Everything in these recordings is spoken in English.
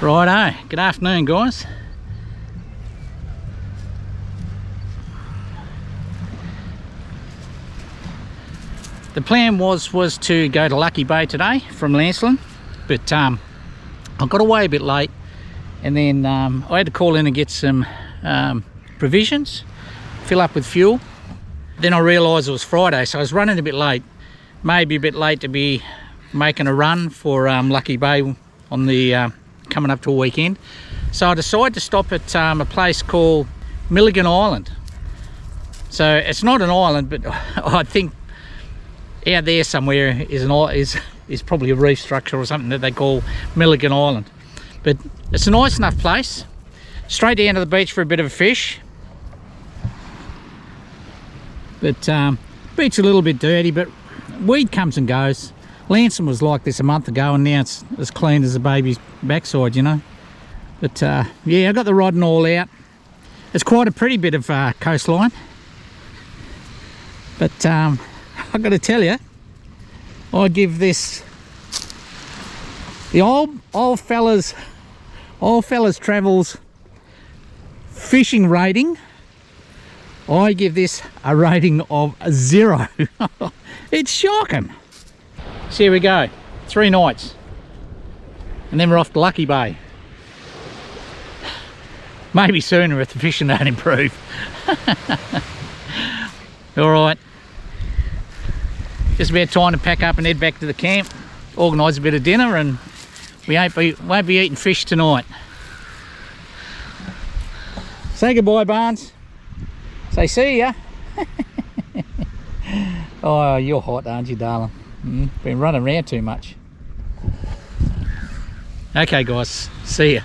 Righto, good afternoon guys. The plan was to go to Lucky Bay today from Lancelin, but I got away a bit late, and then I had to call in and get some provisions, fill up with fuel. Then I realised it was Friday, so I was running a bit late, maybe a bit late to be making a run for Lucky Bay on the coming up to a weekend. So I decided to stop at a place called Milligan Island. So it's not an island, but I think out there somewhere is probably a reef structure or something that they call Milligan Island. But it's a nice enough place. Straight down to the beach for a bit of a fish. But beach's a little bit dirty, but weed comes and goes. Lancelin was like this a month ago, and now it's as clean as a baby's backside, you know. But yeah, I got the rod and all out. It's quite a pretty bit of coastline. But I've got to tell you, I give this the old fellas travels fishing rating. I give this a rating of 0. It's shocking. So here we go, 3 nights, and then we're off to Lucky Bay. Maybe sooner if the fishing don't improve. All right, just about time to pack up and head back to the camp, organise a bit of dinner, and we won't be eating fish tonight. Say goodbye, Barnes. Say see ya. Oh, you're hot, aren't you, darling? Been running around too much. Okay guys, see ya.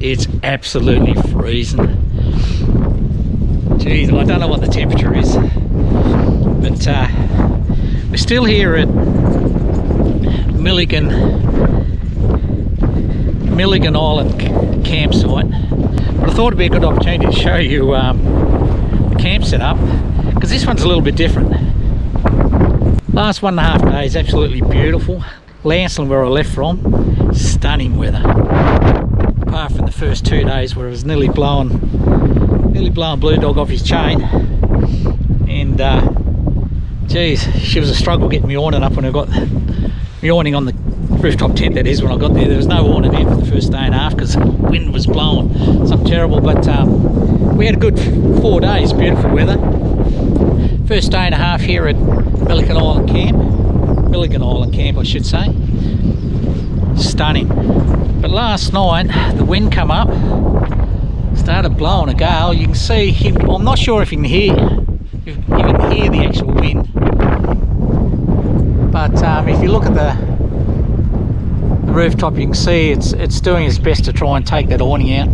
It's absolutely freezing. Geez, I don't know what the temperature is, but we're still here at Milligan Island campsite. But I thought it'd be a good opportunity to show you the camp setup, because this one's a little bit different. Last 1.5 days, absolutely beautiful. Lancelin, where I left from, stunning weather. Apart from the first 2 days where it was nearly blowing Blue Dog off his chain, and geez, she was a struggle getting me awning up when I got me awning on the rooftop tent. That is, when I got there was no awning in for the first day and a half because the wind was blowing something terrible. But we had a good 4 days, beautiful weather. First day and a half here at Milligan Isand Camp, I should say. Stunning. But last night the wind come up, started blowing a gale. You can see him. I'm not sure if you can hear the actual wind, but if you look at the rooftop, you can see it's doing its best to try and take that awning out.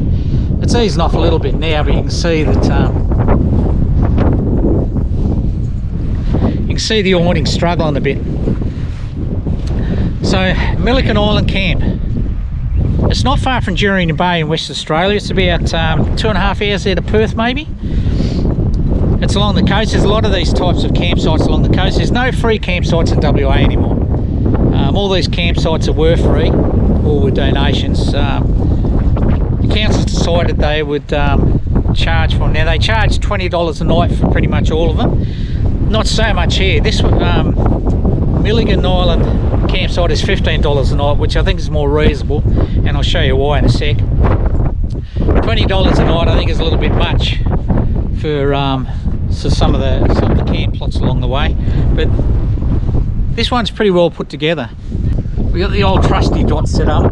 It's easing off a little bit now, but you can see that you can see the awning struggling a bit. So Milligan Isand Camp. It's not far from Disarster Bay in West Australia. It's about 2.5 hours out of Perth, maybe. It's along the coast. There's a lot of these types of campsites along the coast. There's no free campsites in WA anymore. All these campsites were free, or were donations. The council decided they would charge for them. Now they charge $20 a night for pretty much all of them. Not so much here. This Milligan Island campsite is $15 a night, which I think is more reasonable, and I'll show you why in a sec. $20 a night I think is a little bit much for so some of the camp plots along the way, but this one's pretty well put together. We got the old trusty dot set up,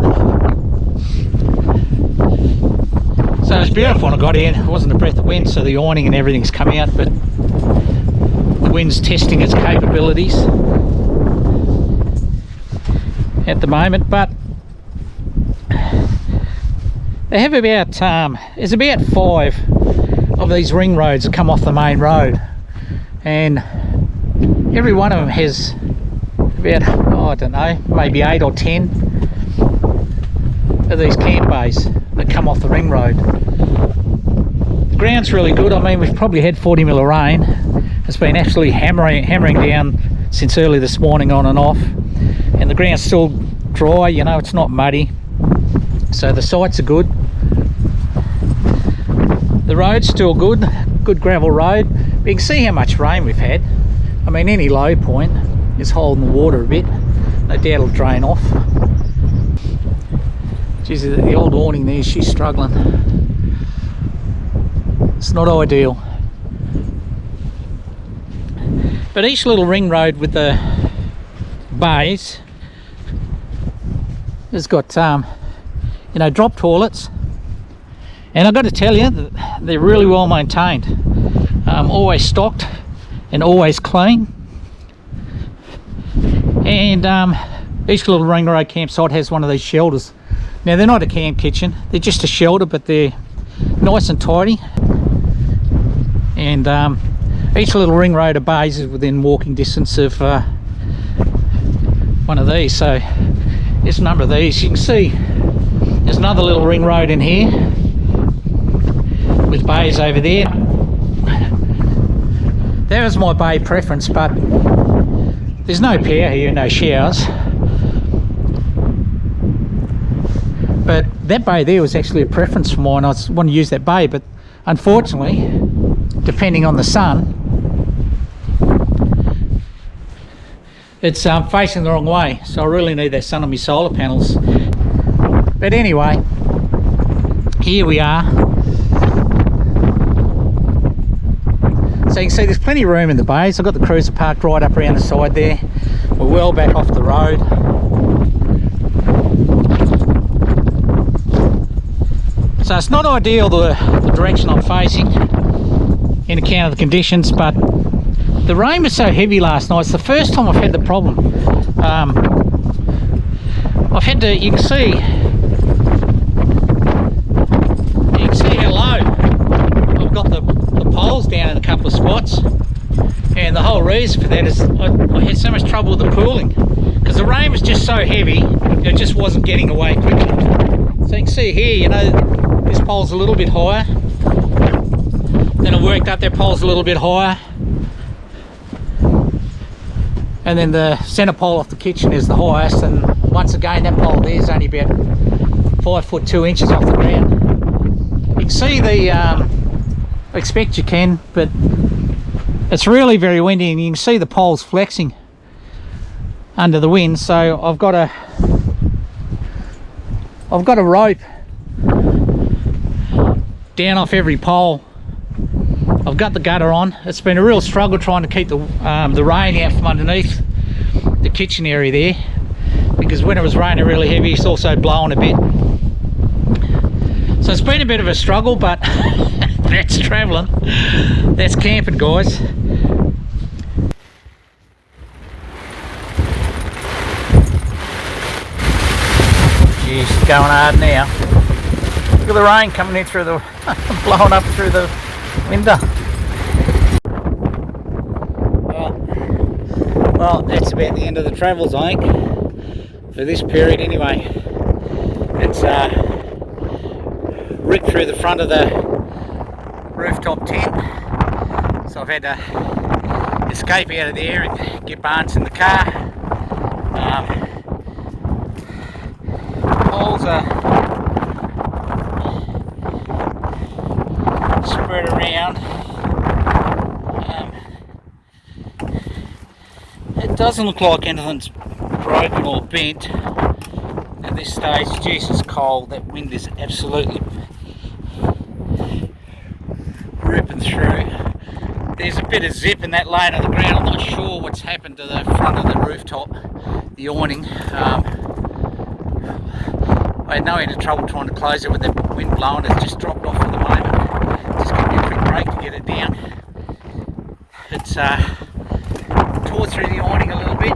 so it's beautiful when I got in. It wasn't a breath of wind, so the awning and everything's come out, but the wind's testing its capabilities at the moment. But they have about there's about 5 of these ring roads that come off the main road, and every one of them has about, oh, I don't know, maybe 8 or 10 of these camp bays that come off the ring road. The ground's really good. I mean, we've probably had 40 mil of rain. It's been absolutely hammering down since early this morning, on and off, and the ground's still dry, you know, it's not muddy, so the sites are good. The road's still good gravel road, but you can see how much rain we've had. I mean, any low point is holding the water a bit. No doubt it'll drain off. Geez, the old awning there, she's struggling. It's not ideal. But each little ring road with the bays has got you know, drop toilets, and I've got to tell you that they're really well maintained, always stocked and always clean. And each little ring road campsite has one of these shelters. Now they're not a camp kitchen, they're just a shelter, but they're nice and tidy. And each little ring road of bays is within walking distance of one of these. So there's a number of these. You can see there's another little ring road in here with bays over there. That was my bay preference, but there's no power here, no showers. But that bay there was actually a preference for mine. I want to use that bay, but unfortunately, depending on the sun, it's facing the wrong way, so I really need that sun on my solar panels. But anyway, here we are. So you can see there's plenty of room in the bays. I've got the cruiser parked right up around the side there. We're well back off the road. So it's not ideal, the direction I'm facing, in account of the conditions, but the rain was so heavy last night. It's the first time I've had the problem. I've had to, you can see how low I've got the poles down in a couple of spots, and the whole reason for that is I had so much trouble with the pooling because the rain was just so heavy, it just wasn't getting away quickly. So you can see here, you know, this pole's a little bit higher. Then I worked up that pole's a little bit higher, and then the centre pole off the kitchen is the highest, and once again that pole there is only about 5 foot 2 inches off the ground. You can see the I expect you can, but it's really very windy, and you can see the poles flexing under the wind. So I've got a rope down off every pole. I've got the gutter on. It's been a real struggle trying to keep the rain out from underneath the kitchen area there, because when it was raining really heavy, it's also blowing a bit. So it's been a bit of a struggle, but that's travelling. That's camping, guys. Jeez, it's going hard now. Look at the rain coming in through the, blowing up through the window. Well, that's about the end of the travels, I think, for this period anyway. It's ripped through the front of the rooftop tent, so I've had to escape out of there and get Barnes in the car. Poles are Doesn't look like anything's broken or bent at this stage. Jeez, it's cold. That wind is absolutely ripping through. There's a bit of zip in that lane of the ground. I'm not sure what's happened to the front of the rooftop, the awning. I had no end of trouble trying to close it with the wind blowing. It's just dropped off for the moment. Just give me a quick break to get it down. It's tore through the awning a little bit.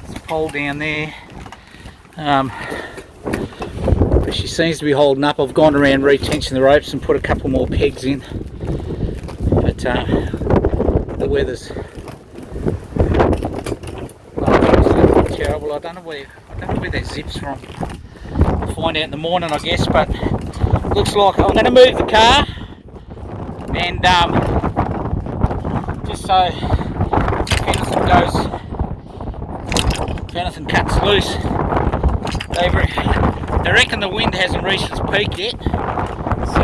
There's a pole down there. But she seems to be holding up. I've gone around retension the ropes and put a couple more pegs in. But the weather's terrible. I don't know where that zips from. We'll find out in the morning, I guess. But looks like I'm going to move the car, and just so if anything cuts loose, they reckon the wind hasn't reached its peak yet. So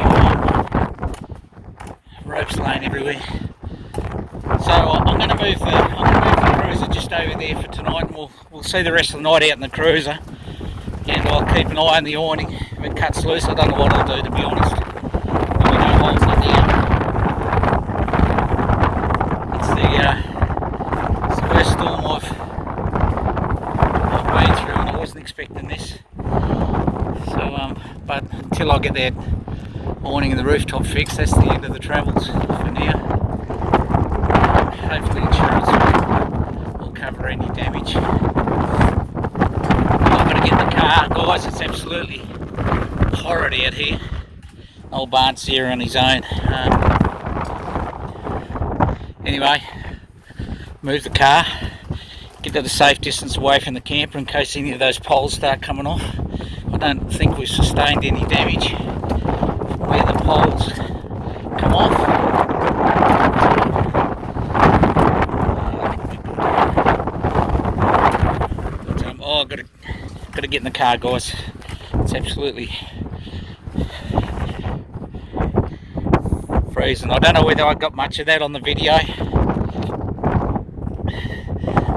ropes laying everywhere. So I'm going to move the cruiser just over there for tonight, and we'll see the rest of the night out in the cruiser. And I'll keep an eye on the awning. If it cuts loose, I don't know what I'll do, to be honest. There'll be no holes in there. It's the worst storm I've been through, and I wasn't expecting this. So, but until I get that awning and the rooftop fixed, that's the end of the travels for now. Hopefully insurance will cover any damage. I'm going to get in the car, guys. It's absolutely horrid out here. Old Bart's here on his own. Anyway, move the car, get to the safe distance away from the camper in case any of those poles start coming off. I don't think we've sustained any damage from where the poles come off. But, I've got to get in the car, guys. It's absolutely freezing. I don't know whether I got much of that on the video. I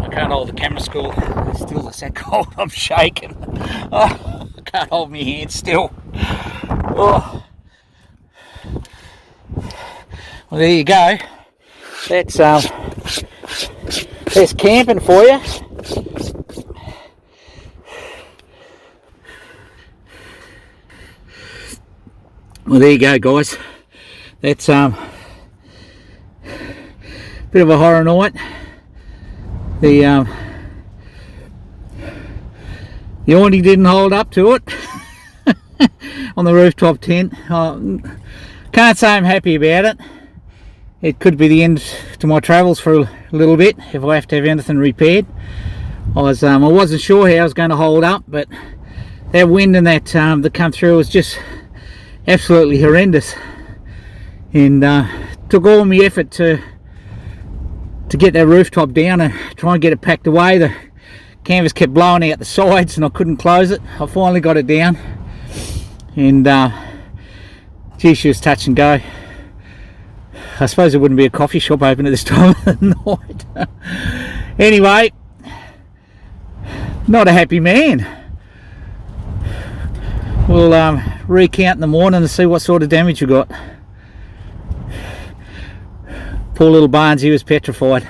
can't hold the camera still. It's that cold. I'm shaking. Oh, I can't hold my hand still. Oh. Well, there you go. That's camping for you. Well, there you go, guys. That's bit of a horror night. The awning didn't hold up to it on the rooftop tent. Can't say I'm happy about it. It could be the end to my travels for a little bit if I have to have anything repaired. I wasn't sure how I was going to hold up, but that wind and that come through was just absolutely horrendous, and took all my effort to get that rooftop down and try and get it packed away. The canvas kept blowing out the sides and I couldn't close it. I finally got it down, and gee, she was touch and go. I suppose it wouldn't be a coffee shop open at this time of the night. Anyway, not a happy man. We'll recount in the morning and see what sort of damage we got. Poor little Barnes, he was petrified.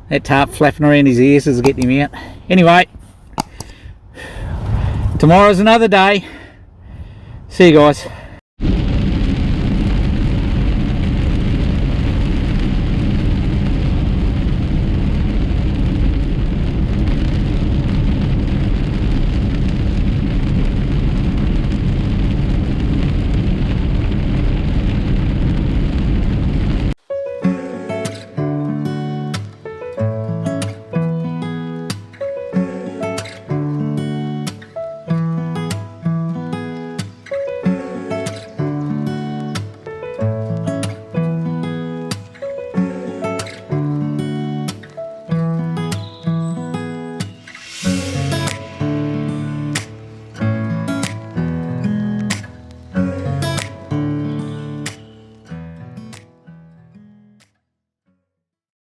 That tarp flapping around his ears is getting him out. Anyway, tomorrow's another day. See you guys.